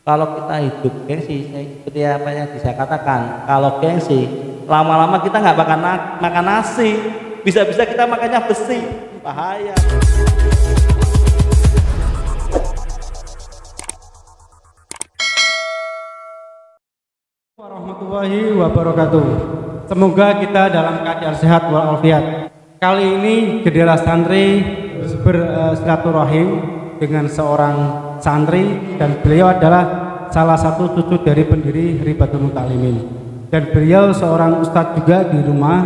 Kalau kita hidup gengsi, seperti apa yang bisa katakan, kalau gengsi, lama-lama kita nggak makan nasi, bisa-bisa kita makannya besi, bahaya. Warahmatullahi wabarakatuh. Semoga kita dalam keadaan sehat walafiat. Kali ini Jendela Santri bersilaturahim dengan seorang santri dan beliau adalah salah satu cucu dari pendiri Ribatul Muta'alimin. Dan beliau seorang ustadz juga di rumah,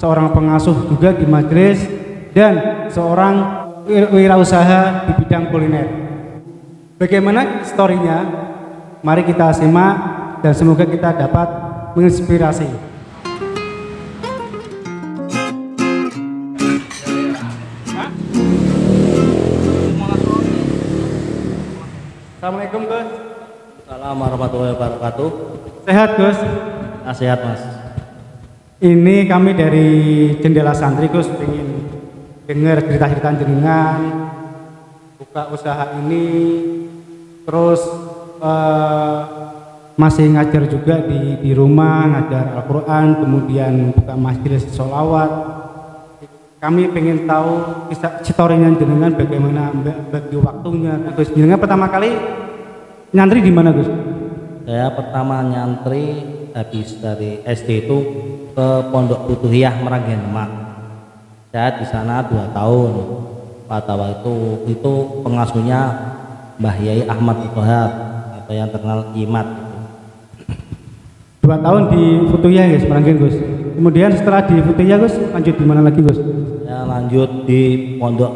seorang pengasuh juga di majelis, dan seorang wirausaha di bidang kuliner. Bagaimana historinya? Mari kita simak dan semoga kita dapat menginspirasi. Assalamualaikum Gus. Assalamualaikum warahmatullahi wabarakatuh. Sehat Gus? Sehat Mas. Ini kami dari Jendela Santri Gus, ingin dengar cerita-cerita jenengan buka usaha ini, terus masih ngajar juga di rumah, ngajar Al-Quran, kemudian buka majelis sholawat. Kami pengen tahu kisah historinya jenengan, bagaimana bagi waktunya. Gus, jenengan pertama kali nyantri di mana Gus? Saya pertama nyantri habis dari SD itu ke Pondok Butuhiyah Meranggen Demak. Saya di sana 2 tahun. Pada waktu itu pengasuhnya Mbah Yai Ahmad Thohar atau yang terkenal Imat. 2 tahun di Butuhiyah Gus, Meranggen Gus. Kemudian setelah di Butuhiyah Gus, lanjut di mana lagi Gus? Saya lanjut di Pondok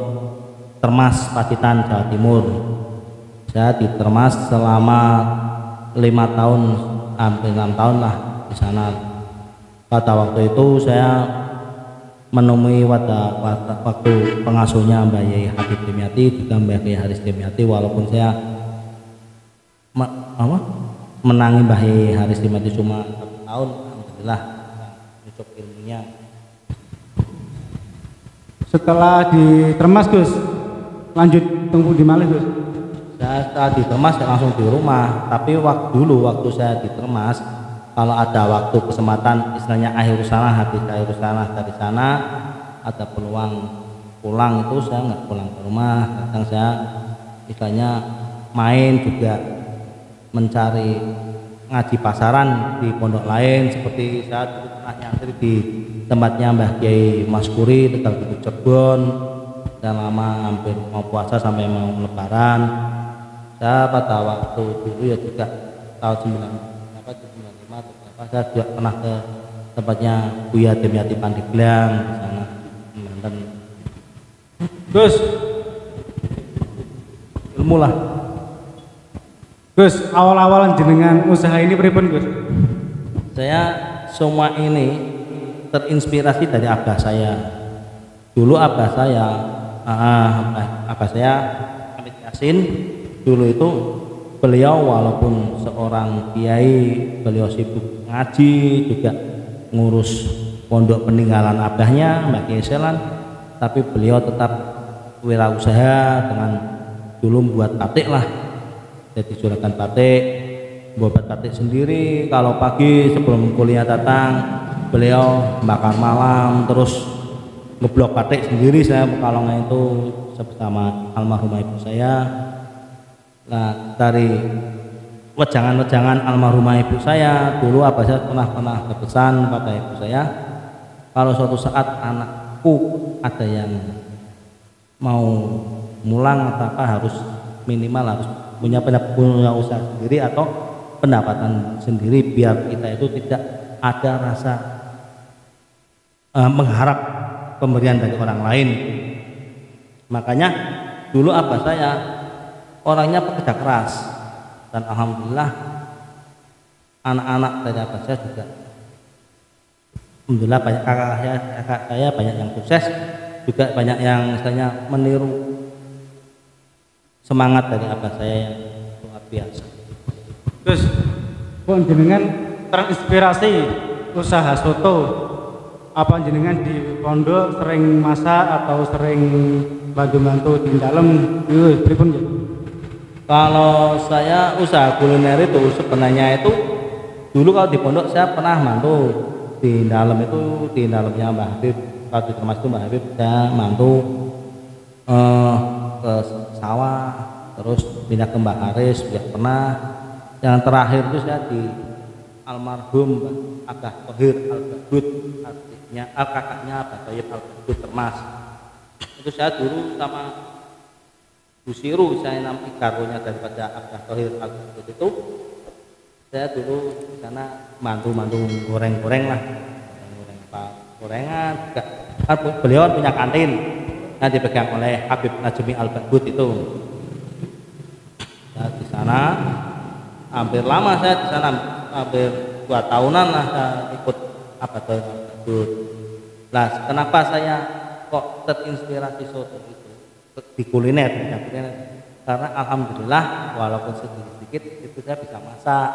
Termas Pacitan Jawa Timur. Saya di Termas selama 5 tahun, hampir 6 tahun lah di sana. Pada waktu itu saya menemui waktu pengasuhnya Mbak Yai Habib Dimyati, juga Mbak Yai Haris Dimyati, walaupun saya menangi Mbah Yai Haris Dimyati cuma 1 tahun, alhamdulillah untuk ilmunya. Setelah di Termas Gus, lanjut tunggu di mana Gus? Saya setelah di Termas saya langsung di rumah, tapi waktu saya di Termas, kalau ada waktu kesempatan istilahnya akhir sana, habis akhir sana dari sana ada peluang pulang, itu saya nggak pulang ke rumah. Kadang saya istilahnya main juga, mencari ngaji pasaran di pondok lain, seperti saya dulu pernah nyantri di tempatnya Mbah Kiai Maskuri Tegal Bukit Cirebon, dan lama hampir mau puasa sampai mau lebaran. Saya pada waktu dulu ya juga tahun 95 atau berapa, saya juga pernah ke tempatnya Buya Dimyati Pandeglang di sana, Banten. Gus, Ilmu lah. Gus, awal-awalan jenengan usaha ini pripun Gus? Saya semua ini terinspirasi dari abah saya. Dulu abah saya Hamid Yasin, dulu itu beliau walaupun seorang kiai, beliau sibuk ngaji, juga ngurus pondok peninggalan abahnya Mbak Kiai Selan, tapi beliau tetap wirausaha dengan dulu buat batik lah, jadi juragan batik, buat batik sendiri. Kalau pagi sebelum kuliah datang, beliau bakar malam, terus ngeblok batik sendiri. Saya pekalongan itu bersama almarhumah ibu saya. Nah, dari wejangan-wejangan almarhumah ibu saya, dulu apa saya pernah berpesan pada ibu saya, kalau suatu saat anakku ada yang mau mulang atau apa, harus minimal harus punya usaha sendiri atau pendapatan sendiri, biar kita itu tidak ada rasa mengharap pemberian dari orang lain. Makanya dulu abah saya orangnya pekerja keras, dan alhamdulillah anak-anak dari abah saya juga alhamdulillah banyak, kakak saya banyak yang sukses, juga banyak yang misalnya meniru semangat dari abah saya yang luar biasa. Gus, kok jenengan terinspirasi usaha soto? Apa jenengan di pondok sering masak atau sering bantu-bantu di dalam? Pripun ya? Kalau saya usaha kuliner itu sebenarnya itu dulu kalau di pondok saya pernah mantu di dalam itu, di dalamnya Mbah Habib. Kalau di termas itu Mbah Habib saya mantu ke sawah, terus pindah ke Mbah Haris juga pernah. Yang terakhir itu saya di almarhum Abah Thohir Al-Badud, artinya kakaknya Abah Thohir Al-Badud Termas. Itu saya dulu sama Bu Siru, saya namanya karunya daripada Abah Thohir Al-Badud itu. Saya dulu di sana mantu-mantu goreng-goreng lah, goreng apa gorengan juga. Kan beliau punya kantin yang dipegang oleh Habib Najmi Al-Badud itu. Saya di sana hampir lama, saya di sana hampir 2 tahunan lah saya ikut Abah Thohir Al-Badud. Nah, kenapa saya kok terinspirasi soto itu di kuliner, karena alhamdulillah walaupun sedikit-sedikit itu saya bisa masak.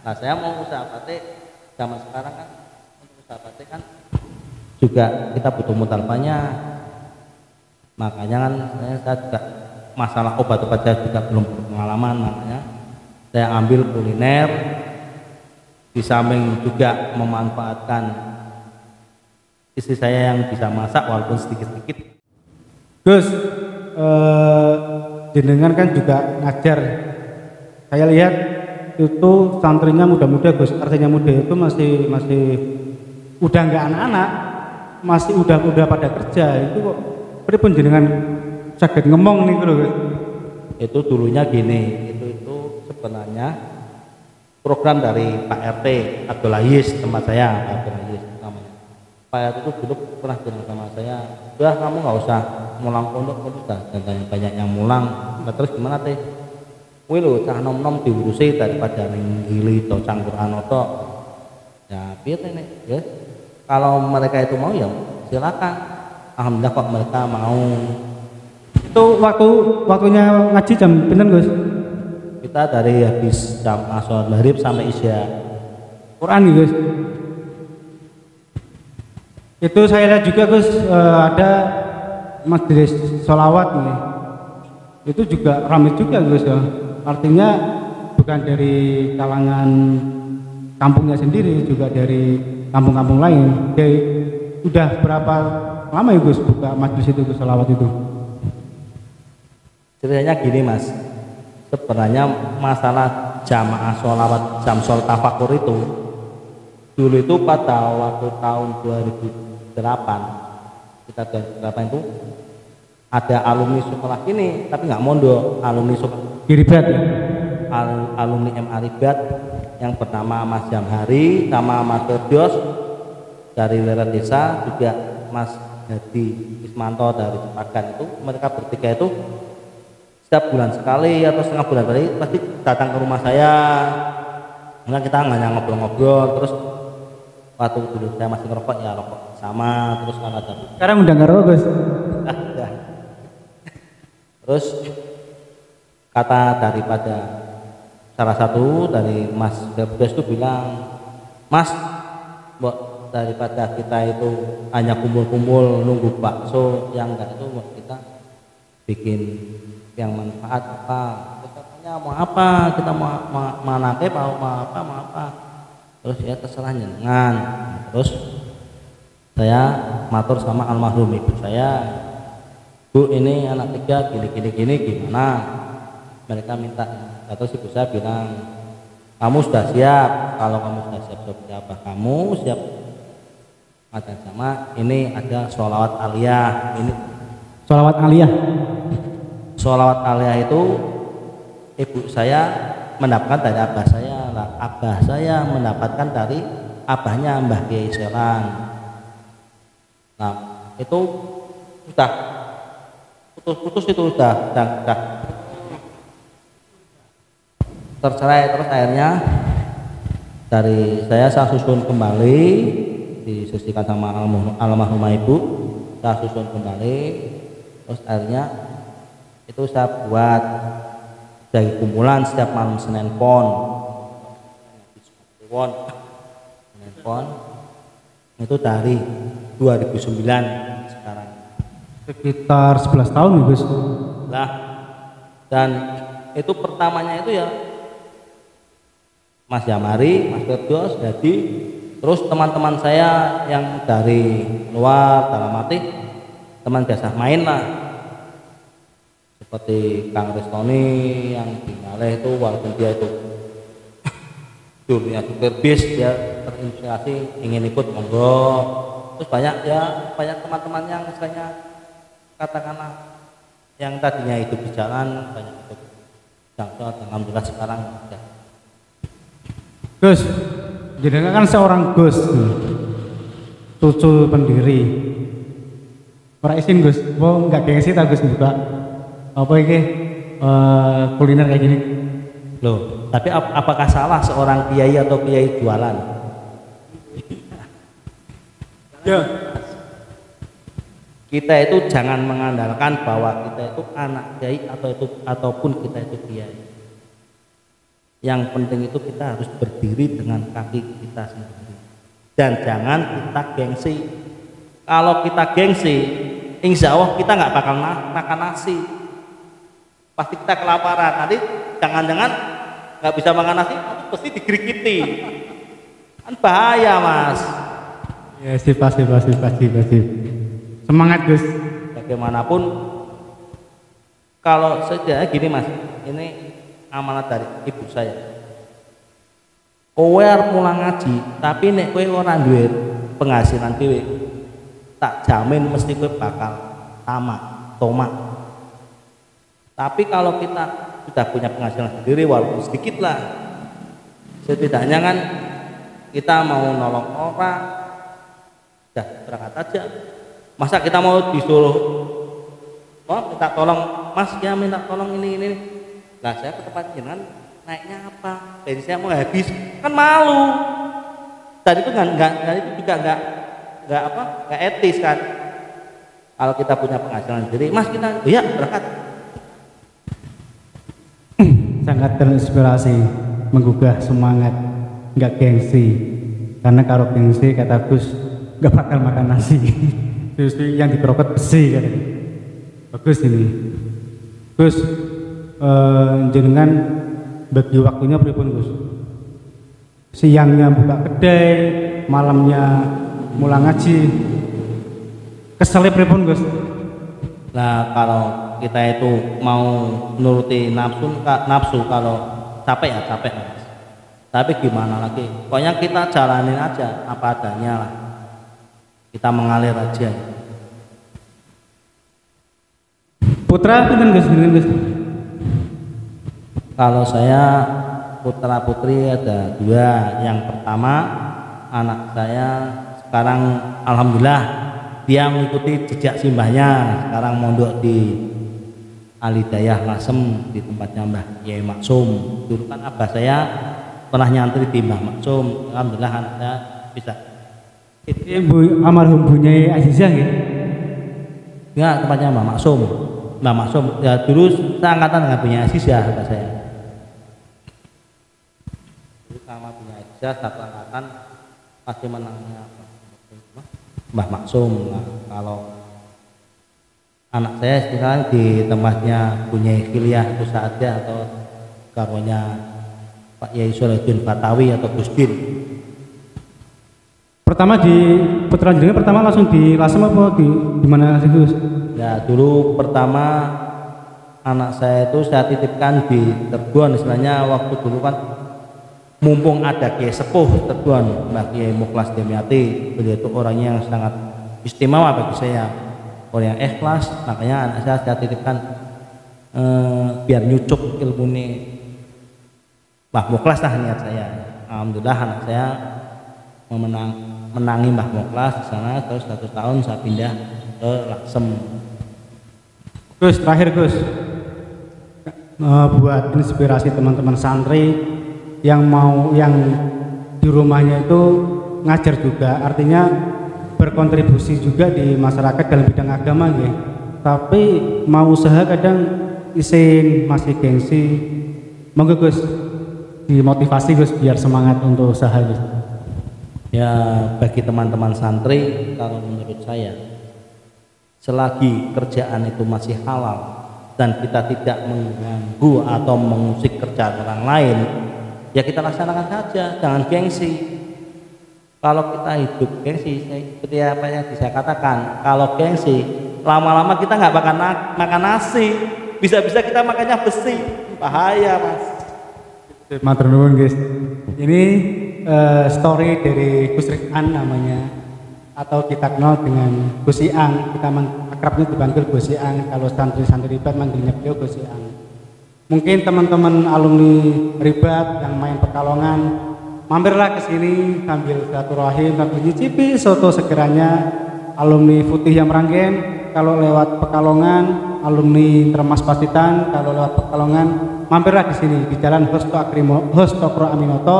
Nah, saya mau usaha batik zaman sekarang kan, untuk usaha batik kan juga kita butuh modal banyak. Makanya kan saya juga masalah obat-obat saya juga belum berpengalaman, makanya saya ambil kuliner di samping juga memanfaatkan istri saya yang bisa masak walaupun sedikit-sedikit. Gus, jenengan kan juga ngajar. Saya lihat itu santrinya muda-muda, Gus. Artinya muda itu masih udah nggak anak-anak, masih udah pada kerja. Itu kok pripun jenengan sakit ngomong nih Gus. Itu dulunya gini, itu sebenarnya program dari Pak RT Abdul Aziz, tempat saya, Pak Abdul Aziz namanya. Pak RT itu dulu pernah bilang sama saya, udah kamu nggak usah mulang pondok dah, dan banyak yang mulang. Nah, terus gimana teh? Wih lo cah nom-nom diurusi daripada ninggili atau cangkuran oto. Ya biar nih ya. Kalau mereka itu mau ya silakan. Alhamdulillah kok mereka mau. Itu waktunya ngaji jam pinten Gus? Kita dari habis jam asar maghrib sampai isya. Quran nih Gus. Itu saya lihat juga Gus, ada majelis sholawat nih. Itu juga ramai juga Gus ya. Artinya bukan dari kalangan kampungnya sendiri, juga dari kampung-kampung lain. Jadi udah berapa lama ya Gus buka majelis itu Gus, sholawat itu? Ceritanya gini Mas, sebenarnya masalah jamaah sholawat jam shol tafakur itu dulu itu pada waktu tahun 2008 kita 2008 itu ada alumni sekolah ini, tapi nggak mondok, alumni sekolah Kiribat ya? Alumni MA Ribat yang bernama Mas Jamhari sama Mas Ferdios dari Leren Desa, juga Mas Hadi Ismanto dari Cepagan. Itu mereka bertiga itu setiap bulan sekali atau setengah bulan sekali pasti datang ke rumah saya. Nah, kita hanya ngobrol-ngobrol, terus waktu dulu saya masih ngerokok ya rokok sama, terus kalau ada sekarang udah ngerokok Gus? Ya. Terus kata daripada salah satu dari Mas Ferdios itu bilang, Mas, buat daripada kita itu hanya kumpul-kumpul nunggu bakso, yang enggak itu buat kita bikin yang manfaat apa. Kita tanya mau apa, kita mau nake mau apa. Terus ya terserah jenengan. Terus saya matur sama almarhum ibu saya, Bu, ini anak 3 gini gimana? Mereka minta. Terus ibu saya bilang, kamu sudah siap. Kalau kamu sudah siap, kamu siap ada sama ini ada sholawat aliyah. Ini sholawat aliyah. Sholawat aliyah itu ibu saya mendapatkan dari abah saya, abah saya mendapatkan dari abahnya Mbah Kiai Selan. Nah itu sudah putus itu sudah tercerai. Terus akhirnya dari saya susun kembali, disusikan sama almarhumah ibu, saya susun kembali. Terus akhirnya itu saya buat dari kumpulan setiap malam Senin Pon itu dari 2009 sekarang sekitar 11 tahun nih Gus. lah. Dan itu pertamanya itu ya Mas Yamari, Mas Firdaus, jadi terus teman-teman saya yang dari luar, dalam arti teman biasa main lah, seperti Kang Restoni yang di Maleh itu, walaupun dia itu dunia supir bis, dia terinspirasi ingin ikut, monggo. Terus banyak teman-teman yang misalnya katakanlah yang tadinya hidup di jalan banyak ikut jangkau, alhamdulillah sekarang ya. Gus, jadi kan seorang Gus, cucu pendiri. Orang isin Gus, mau nggak gengsi tak Gus buka apa ini kuliner kayak gini? Loh, tapi apakah salah seorang kiai atau kiai jualan? Ya. Kita itu jangan mengandalkan bahwa kita itu anak kiai ataupun kita itu kiai. Yang penting itu kita harus berdiri dengan kaki kita sendiri. Dan jangan kita gengsi. Kalau kita gengsi, insya Allah kita nggak bakal makan nasi. Pasti kita kelaparan. Nanti jangan-jangan nggak bisa makan nasi, pasti digerigiti. Kan bahaya, Mas. Ya sih, pasti. Semangat Gus. Bagaimanapun, kalau saja gini Mas, ini amanat dari ibu saya. Kowe arep mulang ngaji, tapi nek kowe ora duwe penghasilan dhewe, tak jamin mesti kowe bakal tomak. Tapi kalau kita sudah punya penghasilan sendiri walaupun sedikit lah, setidaknya kan kita mau nolong orang, sudah berangkat aja. Masa kita mau disuruh minta tolong, Mas ya minta tolong ini. Nah saya ke tempat jenengan naiknya apa? Bensin saya mau habis, kan malu. Dan itu itu juga nggak etis kan. Kalau kita punya penghasilan sendiri, Mas kita, oh ya berangkat. Sangat terinspirasi, menggugah semangat, nggak gengsi. Karena kalau gengsi kata Gus nggak bakal makan nasi. Justru yang dikerokot besi kan. Bagus ini. Gus, jenengan bagi waktunya pripun Gus? Siangnya buka kedai, malamnya mulang ngaji. Keselip pripun Gus? Nah kalau kita itu mau nuruti nafsu kalau capek ya capek Mas. Tapi gimana lagi? Pokoknya kita jalanin aja apa adanya lah. Kita mengalir aja. Putra pinten Gus? Kalau saya putra putri ada 2. Yang pertama anak saya sekarang alhamdulillah dia mengikuti jejak simbahnya, sekarang mondok di Alidayah Lasem di tempatnya Mbah Yai Maksum. Dulu kan abah saya pernah nyantri di Mbah Maksum, alhamdulillah anak saya bisa. Ibu almarhum Bunyai Azizah ya? Enggak, tempatnya Mbah Maksum. Mbah Maksum ya dulu saya angkatan dengan Bunyai Azizah kata saya. Dulu sama Bunyai Azizah satu angkatan pasti menangnya Mbah Maksum. Nah, kalau anak saya sekarang di tempatnya Bunyai Khiliah itu saja atau karunya Pak Yai Solahuddin Batawi atau Gusdin. Pertama di putra jenengan pertama langsung di Lasem apa di mana Gus? Ya dulu pertama anak saya itu saya titipkan di Terbuan, istilahnya waktu dulu kan mumpung ada Kiai Sepuh Terbuan Mbah Kiai Mukhlas Demiati, beliau itu orangnya yang sangat istimewa bagi saya, orang yang ikhlas, makanya anak saya titipkan biar nyucuk ilmu ini Mbah Mukhlas lah niat saya. Alhamdulillah anak saya menangi Mbah Mukhlas di sana, terus 1 tahun saya pindah ke Lasem. Gus, terakhir Gus, buat inspirasi teman-teman santri yang di rumahnya itu ngajar juga, artinya berkontribusi juga di masyarakat dalam bidang agama ya. Tapi mau usaha kadang isin masih gengsi. Monggo Gus, dimotivasi Gus biar semangat untuk usaha Gus. Ya bagi teman-teman santri, kalau menurut saya selagi kerjaan itu masih halal, dan kita tidak mengganggu atau mengusik kerjaan orang lain, ya kita laksanakan saja, jangan gengsi. Kalau kita hidup gengsi, seperti apa yang saya katakan, kalau gengsi lama-lama kita nggak makan nasi, bisa-bisa kita makannya besi, bahaya mas. Matur nuwun guys. Ini story dari Gus Rifan namanya, atau kita kenal dengan Gus Iang. Kita akrabnya dipanggil Gus Iang. Kalau santri-santri Ribat manggilnya beliau Gus Iang. Mungkin teman-teman alumni Ribat yang main Pekalongan, mampirlah ke sini sambil silaturahim, sambil nyicipi soto segeranya. Alumni Putih yang Meranggen, kalau lewat Pekalongan, alumni Termas Pacitan, kalau lewat Pekalongan, mampirlah di sini di Jalan Hostokro Aminoto,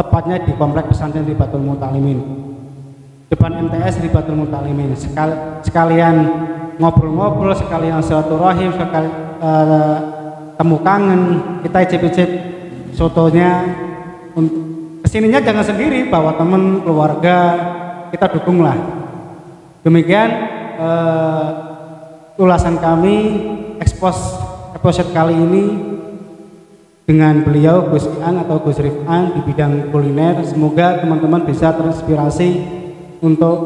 tepatnya di Komplek Pesantren Ribatul Mutalimin, depan MTS Ribatul Mutalimin. Sekalian ngobrol-ngobrol, sekalian silaturahim, sekalian temu kangen, kita icip-icip sotonya. Kesininya jangan sendiri, bawa teman, keluarga, kita dukunglah. Demikian ulasan kami episode kali ini dengan beliau Gus Iang atau Gus Rifan di bidang kuliner. Semoga teman-teman bisa terinspirasi untuk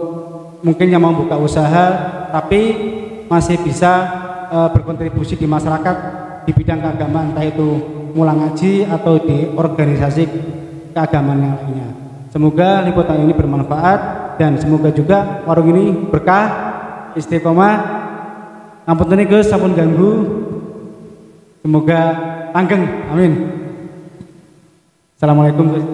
mungkin yang mau buka usaha tapi masih bisa berkontribusi di masyarakat di bidang keagamaan, entah itu mulang ngaji atau di organisasi keagamaan yang lainnya. Semoga liputan ini bermanfaat dan semoga juga warung ini berkah, istiqomah. Ampun Gus, sampun ganggu. Semoga langgeng, amin. Assalamualaikum Gus.